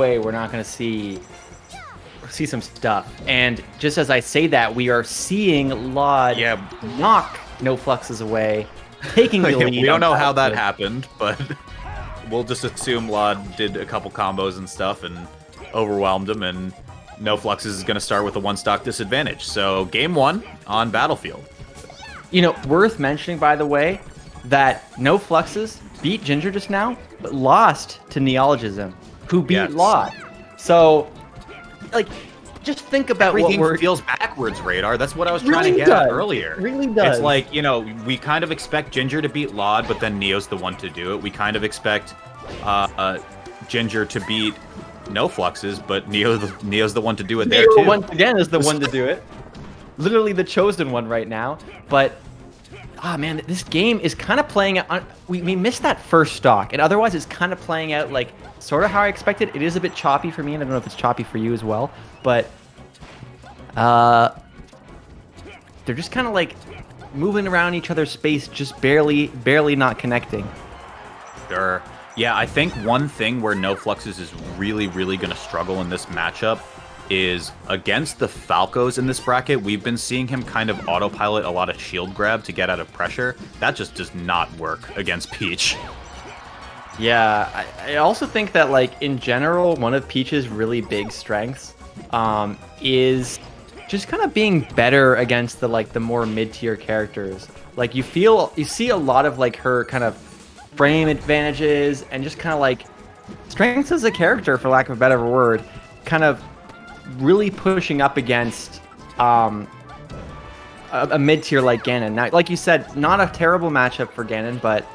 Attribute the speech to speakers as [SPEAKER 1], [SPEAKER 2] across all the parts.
[SPEAKER 1] way we're not going to see some stuff. And just as I say that, we are seeing lloD knock NoFluxes away, taking the lead.
[SPEAKER 2] We don't know how that happened, but we'll just assume lloD did a couple combos and stuff and overwhelmed him, and NoFluxes is going to start with a one-stock disadvantage. So game 1 on Battlefield.
[SPEAKER 1] You know, worth mentioning, by the way, that NoFluxes beat Ginger just now, but lost to Neologism, who beat lloD. So, like, just think about
[SPEAKER 2] everything
[SPEAKER 1] what
[SPEAKER 2] feels backwards, Radar. That's what I was trying to get at earlier.
[SPEAKER 1] Really does.
[SPEAKER 2] It's like, you know, we kind of expect Ginger to beat lloD, but then Neo's the one to do it. We kind of expect Ginger to beat NoFluxes, but Neo's the one to do it there too.
[SPEAKER 1] Once again is the one to do it. Literally the chosen one right now. But man, this game is kind of playing out. We missed that first stock, and otherwise it's kind of playing out like sort of how I expected. It is a bit choppy for me, and I don't know if it's choppy for you as well. But they're just kind of like moving around each other's space, just barely not connecting.
[SPEAKER 2] Sure. Yeah, I think one thing where NoFluxes is really going to struggle in this matchup is against the Falcos in this bracket. We've been seeing him kind of autopilot a lot of shield grab to get out of pressure. That just does not work against Peach.
[SPEAKER 1] Yeah, I also think that, like, in general, one of Peach's really big strengths is just kind of being better against the more mid-tier characters. Like, you see a lot of, like, her kind of frame advantages and just kind of like strengths as a character, for lack of a better word, kind of really pushing up against a mid-tier like Ganon. Now, like you said, not a terrible matchup for Ganon, but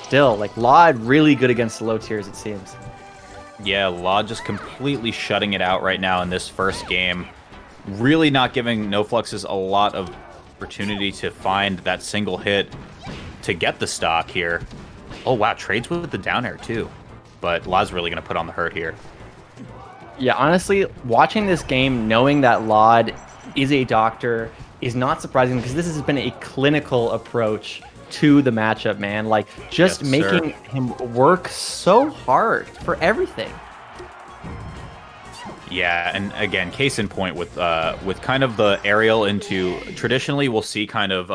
[SPEAKER 1] still, like, lloD really good against the low tiers, it seems.
[SPEAKER 2] Yeah, lloD just completely shutting it out right now in this first game. Really not giving NoFluxes a lot of opportunity to find that single hit to get the stock here. Oh, wow, trades with the down air, too. But lloD's really going to put on the hurt here.
[SPEAKER 1] Yeah, honestly, watching this game, knowing that lloD is a doctor, is not surprising, because this has been a clinical approach to the matchup, man. Like, just making him work so hard for everything.
[SPEAKER 2] Yeah, and again, case in point with kind of the aerial into... Traditionally, we'll see kind of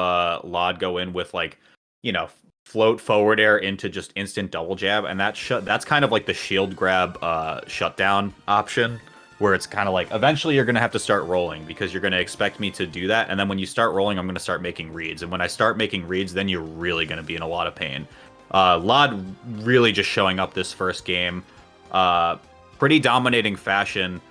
[SPEAKER 2] lloD go in with, like, you know, float forward air into just instant double jab, and that's kind of like the shield grab shutdown option, where it's kind of like eventually you're going to have to start rolling because you're going to expect me to do that, and then when you start rolling, I'm going to start making reads, and when I start making reads, then you're really going to be in a lot of pain. lloD really just showing up this first game, pretty dominating fashion.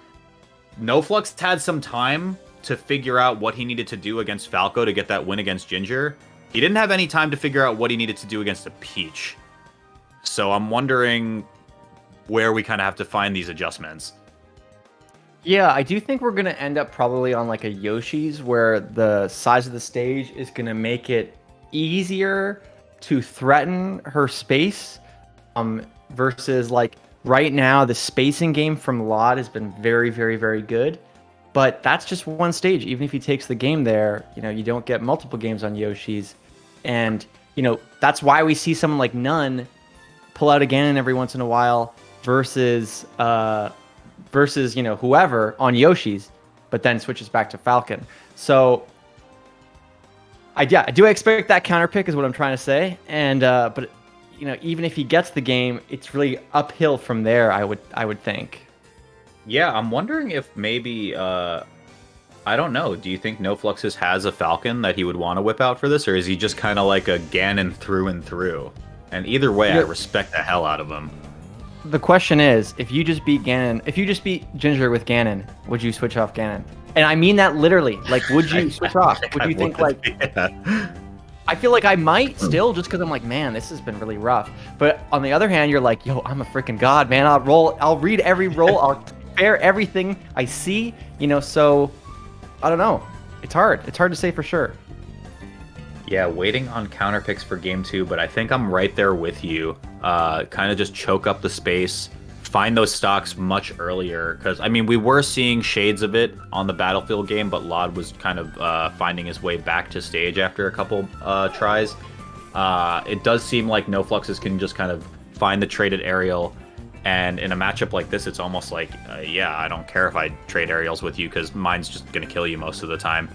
[SPEAKER 2] NoFlux had some time to figure out what he needed to do against Falco to get that win against Ginger. He didn't have any time to figure out what he needed to do against a Peach. So I'm wondering where we kind of have to find these adjustments.
[SPEAKER 1] Yeah, I do think we're going to end up probably on like a Yoshi's, where the size of the stage is going to make it easier to threaten her space, versus like right now the spacing game from lloD has been very good. But that's just one stage. Even if he takes the game there, you know, you don't get multiple games on Yoshi's. And, you know, that's why we see someone like Nun pull out a Ganon every once in a while versus, you know, whoever on Yoshi's, but then switches back to Falcon. So, I do expect that counter pick is what I'm trying to say. And, but, you know, even if he gets the game, it's really uphill from there, I would think.
[SPEAKER 2] Yeah, I'm wondering if maybe, I don't know, do you think NoFluxes has a Falcon that he would want to whip out for this, or is he just kind of like a Ganon through and through? And either way, I respect the hell out of him.
[SPEAKER 1] The question is, if you just beat Ginger with Ganon, would you switch off Ganon? And I mean that literally. Like, would you switch off? Would you think, like... Yeah. I feel like I might still, just because I'm like, man, this has been really rough. But on the other hand, you're like, yo, I'm a freaking god, man. I'll read every roll. I'll fair everything I see, you know, so I don't know. It's hard to say for sure.
[SPEAKER 2] Yeah, waiting on counter picks for game 2, but I think I'm right there with you. Kind of just choke up the space, find those stocks much earlier, because I mean, we were seeing shades of it on the Battlefield game, but lloD was kind of finding his way back to stage after a couple tries. It does seem like NoFluxes can just kind of find the traded aerial And in a matchup like this, it's almost like, yeah, I don't care if I trade aerials with you because mine's just going to kill you most of the time.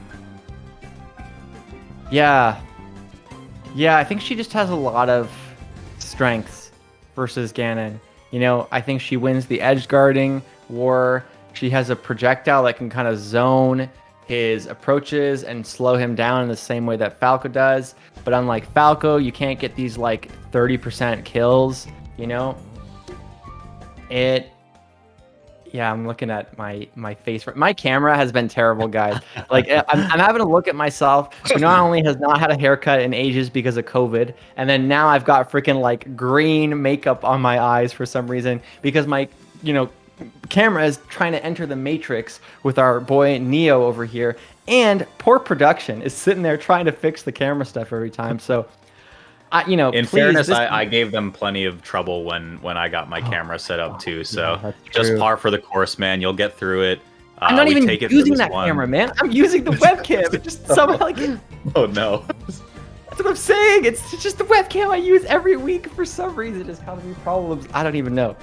[SPEAKER 1] Yeah. Yeah, I think she just has a lot of strengths versus Ganon. You know, I think she wins the edge guarding war. She has a projectile that can kind of zone his approaches and slow him down in the same way that Falco does. But unlike Falco, you can't get these like 30% kills, you know? Yeah, I'm looking at my face. My camera has been terrible, guys. Like I'm having to look at myself, who not only has not had a haircut in ages because of COVID, and then now I've got freaking like green makeup on my eyes for some reason because my, you know, camera is trying to enter the matrix with our boy Neo over here, and poor production is sitting there trying to fix the camera stuff every time. So you know,
[SPEAKER 2] in
[SPEAKER 1] please,
[SPEAKER 2] fairness, I gave them plenty of trouble when I got my camera set up too. So
[SPEAKER 1] yeah,
[SPEAKER 2] just par for the course, man. You'll get through it.
[SPEAKER 1] I'm not even
[SPEAKER 2] take it
[SPEAKER 1] using that camera, man. I'm using the webcam. It just somehow like.
[SPEAKER 2] Oh no.
[SPEAKER 1] That's what I'm saying. It's just the webcam I use every week for some reason. It's causing me problems. I don't even know.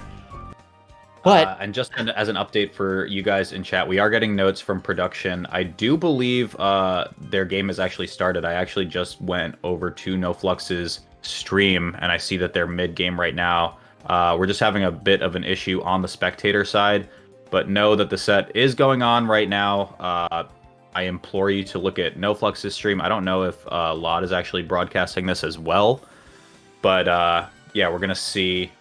[SPEAKER 1] But
[SPEAKER 2] and just as an update for you guys in chat, we are getting notes from production. I do believe their game has actually started. I actually just went over to NoFluxes stream, and I see that they're mid-game right now. We're just having a bit of an issue on the spectator side, but know that the set is going on right now. I implore you to look at NoFluxes stream. I don't know if lloD is actually broadcasting this as well, but yeah, we're going to see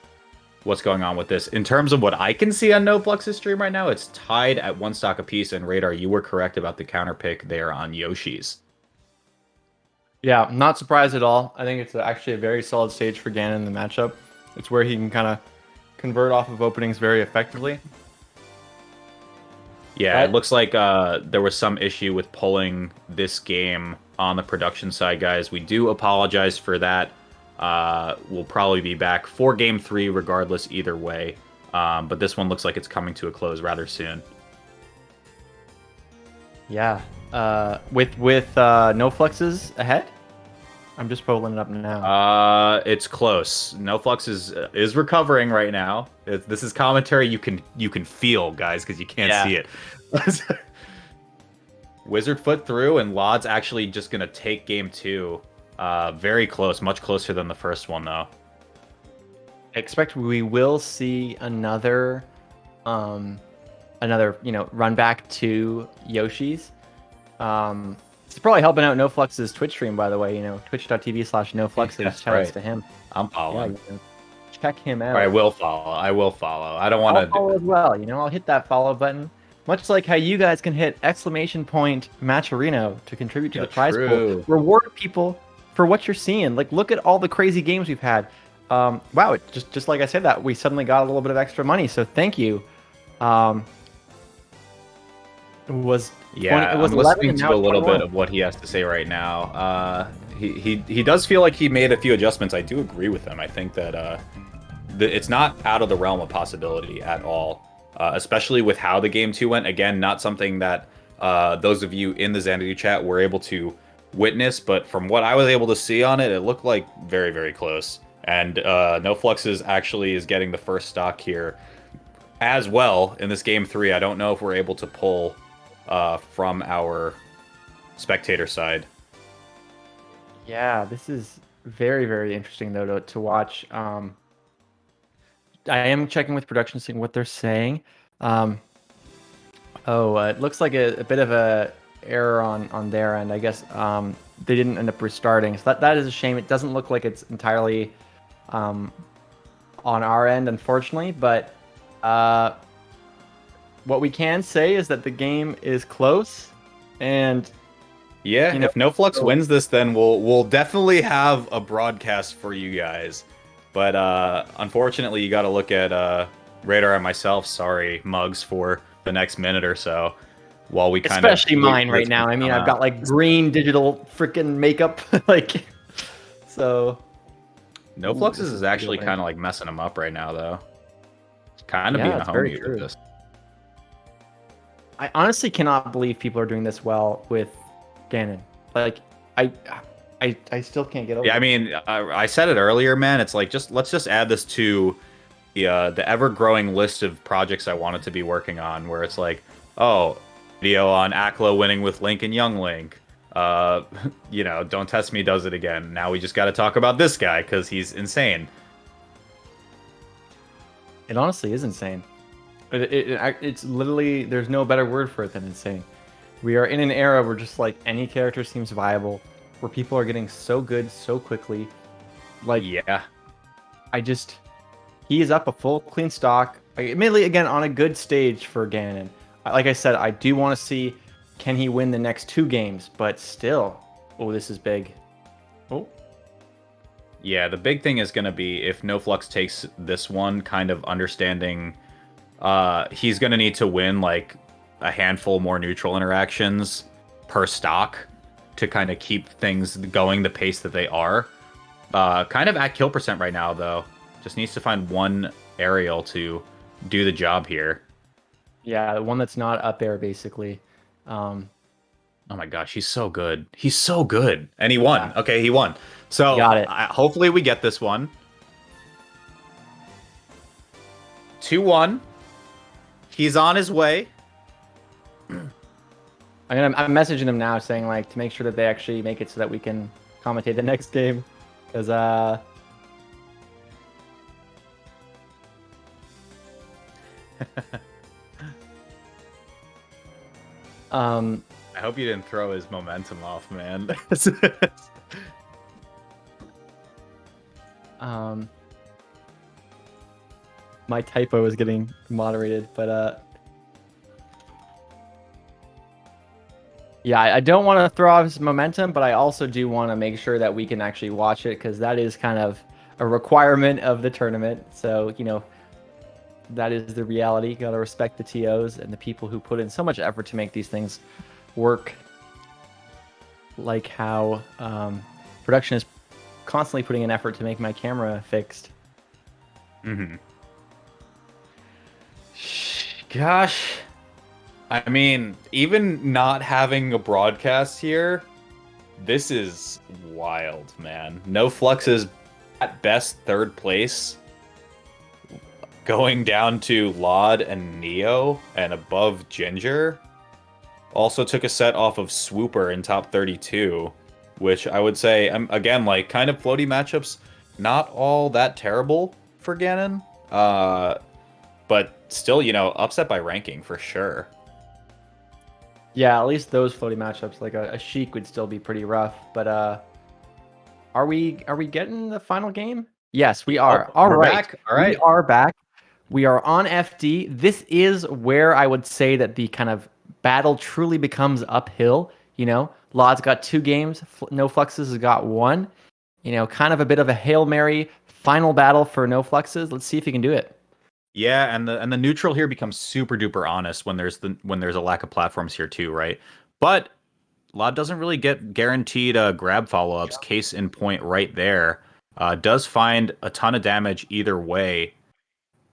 [SPEAKER 2] what's going on with this. In terms of what I can see on NoFluxes stream right now, it's tied at 1 stock apiece, and Radar, you were correct about the counter pick there on Yoshi's.
[SPEAKER 1] yeah, not surprised at all. I think it's actually a very solid stage for Ganon in the matchup. It's where he can kind of convert off of openings very effectively.
[SPEAKER 2] Yeah,
[SPEAKER 1] Right.
[SPEAKER 2] It looks like there was some issue with pulling this game on the production side, guys. We do apologize for that. We'll probably be back for Game 3 regardless either way. But this one looks like it's coming to a close rather soon.
[SPEAKER 1] Yeah. With NoFluxes ahead? I'm just pulling it up now.
[SPEAKER 2] It's close. NoFluxes is recovering right now. This is commentary you can feel, guys, because you can't see it. Wizard foot through, and lloD's actually just gonna take game 2. Very close, much closer than the first one, though.
[SPEAKER 1] I expect we will see another run back to Yoshi's. It's probably helping out NoFluxes Twitch stream, by the way. You know, twitch.tv/NoFluxes.
[SPEAKER 2] That's
[SPEAKER 1] Shout outs
[SPEAKER 2] right.
[SPEAKER 1] to him.
[SPEAKER 2] I'm following.
[SPEAKER 1] Yeah, check him out.
[SPEAKER 2] I will follow. I don't want to
[SPEAKER 1] follow as well. You know, I'll hit that follow button. Much like how you guys can hit ! Matcherino to contribute to the prize pool. Reward people for what you're seeing. Like, look at all the crazy games we've had. Wow, it just like I said that, we suddenly got a little bit of extra money, so thank you. It was
[SPEAKER 2] Yeah,
[SPEAKER 1] 20, it was
[SPEAKER 2] I'm
[SPEAKER 1] 11
[SPEAKER 2] listening
[SPEAKER 1] and
[SPEAKER 2] to
[SPEAKER 1] now
[SPEAKER 2] a little
[SPEAKER 1] 21.
[SPEAKER 2] bit of what he has to say right now. He does feel like he made a few adjustments. I do agree with him. I think that it's not out of the realm of possibility at all, especially with how the game 2 went. Again, not something that those of you in the Xanadu chat were able to witness, but from what I was able to see on it, it looked like very, very close. And NoFluxes actually is getting the first stock here as well in this game 3. I don't know if we're able to pull from our spectator side.
[SPEAKER 1] Yeah, this is very, very interesting though to watch. I am checking with production, seeing what they're saying. It looks like a bit of a error on their end. I guess they didn't end up restarting, so that is a shame. It doesn't look like it's entirely on our end, unfortunately. But what we can say is that the game is close, and
[SPEAKER 2] yeah, if NoFlux wins this, then we'll definitely have a broadcast for you guys. But unfortunately, you got to look at Radar and myself. Sorry, Mugs, for the next minute or so, while we kind of
[SPEAKER 1] especially mine right now. I mean, I've got like green digital freaking makeup, like so.
[SPEAKER 2] NoFluxes is actually kind of like messing them up right now, though. It's kind of being a homie with this.
[SPEAKER 1] I honestly cannot believe people are doing this well with Ganon. Like, I still can't get over.
[SPEAKER 2] Yeah, I mean, I said it earlier, man. It's like let's just add this to the ever-growing list of projects I wanted to be working on, where it's like, oh, video on Akla winning with Link and Young Link. Uh, Don't Test Me does it again. Now we just got to talk about this guy because he's insane.
[SPEAKER 1] It honestly is insane. It's literally, there's no better word for it than insane. We are in an era where just like any character seems viable, where people are getting so good so quickly. Like,
[SPEAKER 2] Yeah.
[SPEAKER 1] he is up a full clean stock. Admittedly, again, on a good stage for Ganon. Like I said, I do want to see, can he win the next 2 games? But still, oh, this is big. Oh,
[SPEAKER 2] Yeah, the big thing is going to be if NoFlux takes this one, kind of understanding he's going to need to win like a handful more neutral interactions per stock to kind of keep things going the pace that they are. Kind of at kill percent right now, though. Just needs to find one aerial to do the job here.
[SPEAKER 1] yeah, the one that's not up there, basically.
[SPEAKER 2] Oh my gosh, he's so good. He's so good. And he won.
[SPEAKER 1] Yeah.
[SPEAKER 2] Okay, he won. So
[SPEAKER 1] Got it.
[SPEAKER 2] Hopefully we get this one. 2-1. He's on his way.
[SPEAKER 1] I'm messaging them now saying like to make sure that they actually make it so that we can commentate the next game. Because
[SPEAKER 2] I hope you didn't throw his momentum off, man.
[SPEAKER 1] my typo is getting moderated, but yeah, I don't want to throw off his momentum, but I also do want to make sure that we can actually watch it because that is kind of a requirement of the tournament. So, that is the reality. You got to respect the TOs and the people who put in so much effort to make these things work. Like how production is constantly putting in effort to make my camera fixed.
[SPEAKER 2] Mm-hmm. Gosh. I mean, even not having a broadcast here, this is wild, man. NoFluxes at best 3rd place. Going down to lloD and Neo and above Ginger. Also took a set off of Swooper in top 32, which I would say, again, like kind of floaty matchups, not all that terrible for Ganon. But still, upset by ranking for sure.
[SPEAKER 1] Yeah, at least those floaty matchups, like a Sheik would still be pretty rough. But are we getting the final game? Yes, we are.
[SPEAKER 2] Oh, we're back. All right.
[SPEAKER 1] We are back. We are on FD. This is where I would say that the kind of battle truly becomes uphill. lloD's got 2 games. NoFluxes has got 1. Kind of a bit of a Hail Mary final battle for NoFluxes. Let's see if he can do it.
[SPEAKER 2] Yeah, and the neutral here becomes super duper honest when there's a lack of platforms here too, right? But lloD doesn't really get guaranteed grab follow-ups. Case in point right there. Does find a ton of damage either way,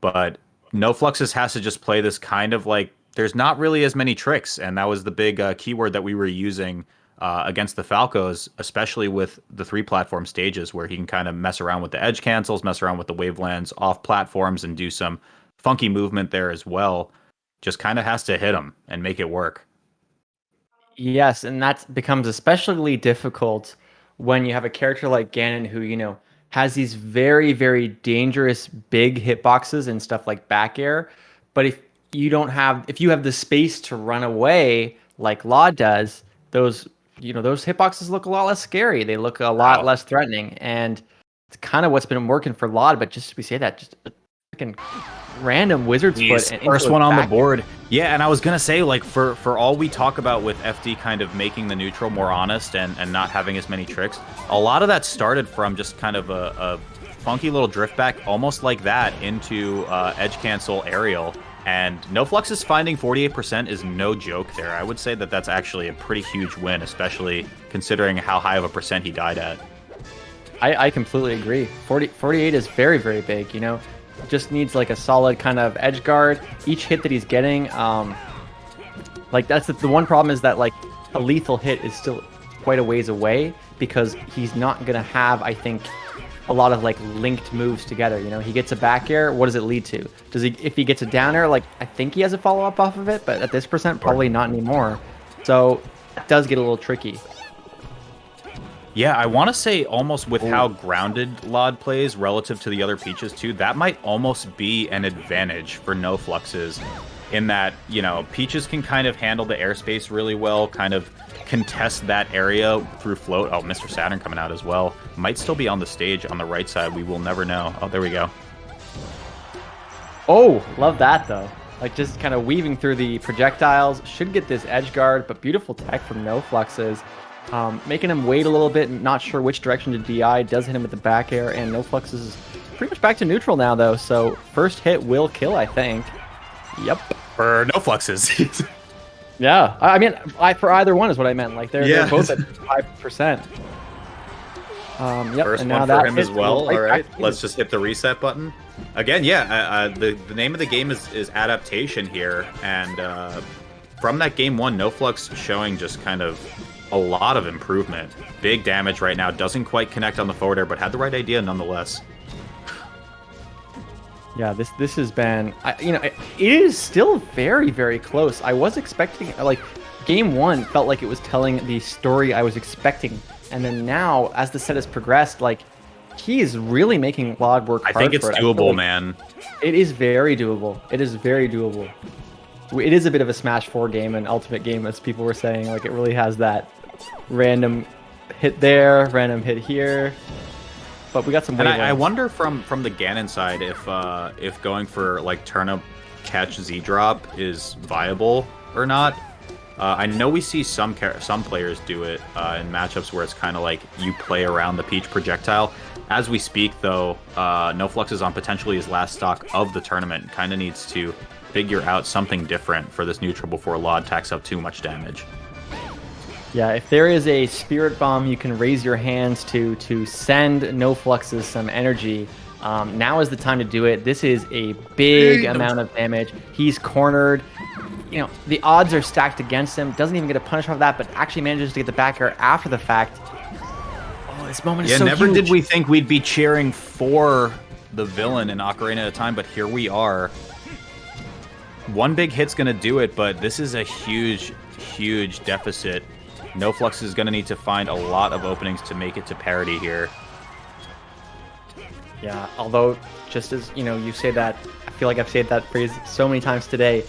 [SPEAKER 2] but NoFluxes has to just play this kind of like there's not really as many tricks, and that was the big keyword that we were using against the Falcos, especially with the 3 platform stages where he can kind of mess around with the edge cancels, mess around with the wavelands off platforms, and do some funky movement there as well. Just kind of has to hit him and make it work.
[SPEAKER 1] Yes, and that becomes especially difficult when you have a character like Ganon who, has these very, very dangerous big hitboxes and stuff like back air. But if you have the space to run away like lloD does, those hitboxes look a lot less scary. They look a lot less threatening. And it's kind of what's been working for lloD, but just we say that, just a freaking random wizard's foot and
[SPEAKER 2] first one on the board. Yeah, and I was gonna say, like, for all we talk about with FD kind of making the neutral more honest and not having as many tricks, a lot of that started from just kind of a funky little drift back, almost like that, into edge cancel aerial. And NoFluxes finding 48% is no joke there. I would say that that's actually a pretty huge win, especially considering how high of a percent he died at.
[SPEAKER 1] I completely agree. 48 is very, very big, Just needs like a solid kind of edge guard. Each hit that he's getting, like that's the one problem is that like a lethal hit is still quite a ways away because he's not gonna have, I think, a lot of like linked moves together. You know, he gets a back air. What does it lead to? Does he, if he gets a down air, like I think he has a follow up off of it, but at this percent, probably not anymore. So it does get a little tricky.
[SPEAKER 2] Yeah, I want to say almost with how grounded lloD plays relative to the other Peaches too, that might almost be an advantage for NoFluxes in that, you know, Peaches can kind of handle the airspace really well, kind of contest that area through float. Oh, Mr. Saturn coming out as well. Might still be on the stage on the right side. We will never know. Oh, there we go.
[SPEAKER 1] Oh, love that though. Like just kind of weaving through the projectiles. Should get this edge guard, but beautiful tech from NoFluxes. Making him wait a little bit, not sure which direction to DI, does hit him with the back air, and NoFluxes is pretty much back to neutral now, though, so first hit will kill, I think. Yep.
[SPEAKER 2] For NoFluxes.
[SPEAKER 1] Yeah, I mean, for either one is what I meant, like, they're both at 5%. Yep,
[SPEAKER 2] First
[SPEAKER 1] and
[SPEAKER 2] one
[SPEAKER 1] now
[SPEAKER 2] for
[SPEAKER 1] that
[SPEAKER 2] him as well, all right,
[SPEAKER 1] back.
[SPEAKER 2] let's just hit the reset button. Again, yeah, the name of the game is adaptation here, and from that game one, NoFlux showing just kind of a lot of improvement. Big damage right now. Doesn't quite connect on the forward air, but had the right idea nonetheless.
[SPEAKER 1] Yeah, this has been, you know, it is still very, very close. I was expecting, like, game one felt like it was telling the story I was expecting. And then now, as the set has progressed, like, he is really making lloD work hard.
[SPEAKER 2] I think it's
[SPEAKER 1] for it.
[SPEAKER 2] doable, man.
[SPEAKER 1] It is very doable. It is very doable. It is a bit of a Smash 4 game, an ultimate game, as people were saying. Like, it really has that random hit there, random hit here. But we got some.
[SPEAKER 2] And I wonder from the Ganon side if going for like turnip catch Z drop is viable or not. I know we see some players do it in matchups where it's kind of like you play around the Peach projectile. As we speak, though, NoFluxes on potentially his last stock of the tournament kind of needs to figure out something different for this neutral before lloD tacks up too much damage.
[SPEAKER 1] Yeah, if there is a Spirit Bomb you can raise your hands to send NoFluxes some energy, now is the time to do it. This is a big amount of damage. He's cornered. You know, the odds are stacked against him. Doesn't even get a punish off of that, but actually manages to get the back air after the fact. Oh, this moment is so
[SPEAKER 2] never
[SPEAKER 1] huge.
[SPEAKER 2] Did we think we'd be cheering for the villain in Ocarina of Time, but here we are. One big hit's going to do it, but this is a huge, huge deficit. NoFlux is going to need to find a lot of openings to make it to parity here.
[SPEAKER 1] Yeah, although, just as, you know, you say that, I feel like I've said that phrase so many times today.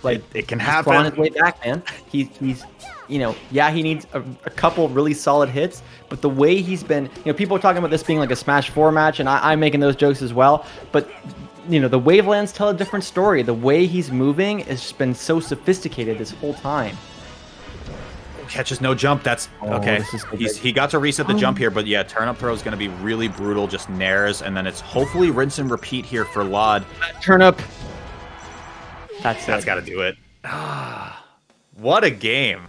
[SPEAKER 1] Like,
[SPEAKER 2] it can
[SPEAKER 1] he's
[SPEAKER 2] happen.
[SPEAKER 1] on his way back, man. He's, you know, yeah, he needs a couple really solid hits, but the way he's been, you know, people are talking about this being like a Smash 4 match, and I'm making those jokes as well, but, you know, the wavelands tell a different story. The way he's moving has just been so sophisticated this whole time.
[SPEAKER 2] Catches no jump. That's okay. He got to reset the jump here, but yeah, turnip throw is going to be really brutal. Just nairs, and then it's hopefully rinse and repeat here for lloD.
[SPEAKER 1] Turnip. That's
[SPEAKER 2] got to do it. What a game!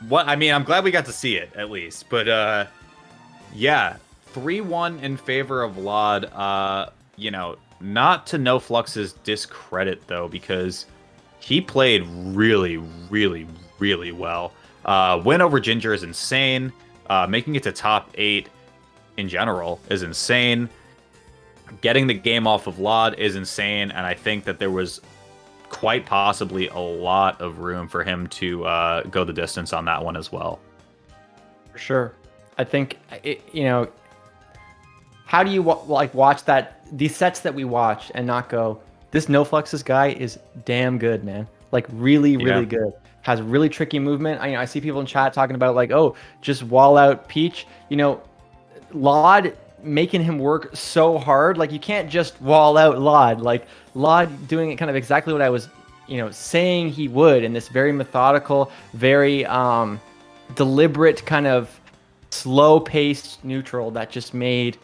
[SPEAKER 2] What I mean, I'm glad we got to see it at least. But yeah, 3-1 in favor of lloD. You know, not to NoFlux's discredit though, because he played really, really, really well. Win over Ginger is insane. Making it to top 8 in general is insane. Getting the game off of lloD is insane, and I think that there was quite possibly a lot of room for him to go the distance on that one as well.
[SPEAKER 1] For sure. I think, you know, how do you watch these sets that we watch and not go, this NoFluxes guy is damn good, man. Like, really, really good. Has really tricky movement. I see people in chat talking about, like, oh, just wall out Peach. You know, lloD making him work so hard. Like, you can't just wall out lloD. Like, lloD doing it kind of exactly what I was, you know, saying he would in this very methodical, very deliberate kind of slow-paced neutral that just made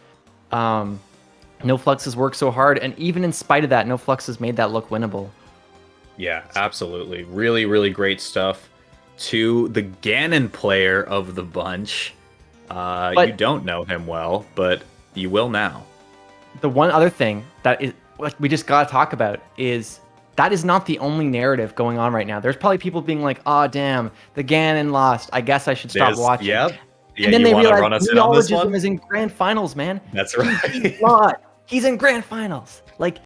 [SPEAKER 1] NoFluxes work so hard. And even in spite of that, NoFluxes made that look winnable.
[SPEAKER 2] Yeah, absolutely. Really, really great stuff. To the Ganon player of the bunch. You don't know him well, but you will now.
[SPEAKER 1] The one other thing that is, like, we just got to talk about is that is not the only narrative going on right now. There's probably people being like, oh, damn, the Ganon lost. I guess I should stop watching.
[SPEAKER 2] Yep. Yeah,
[SPEAKER 1] and then
[SPEAKER 2] you
[SPEAKER 1] they
[SPEAKER 2] want to
[SPEAKER 1] realize
[SPEAKER 2] run us in on this
[SPEAKER 1] neologism
[SPEAKER 2] one?
[SPEAKER 1] is in grand finals, man.
[SPEAKER 2] That's
[SPEAKER 1] He's
[SPEAKER 2] right.
[SPEAKER 1] LlloD. He's in grand finals. Like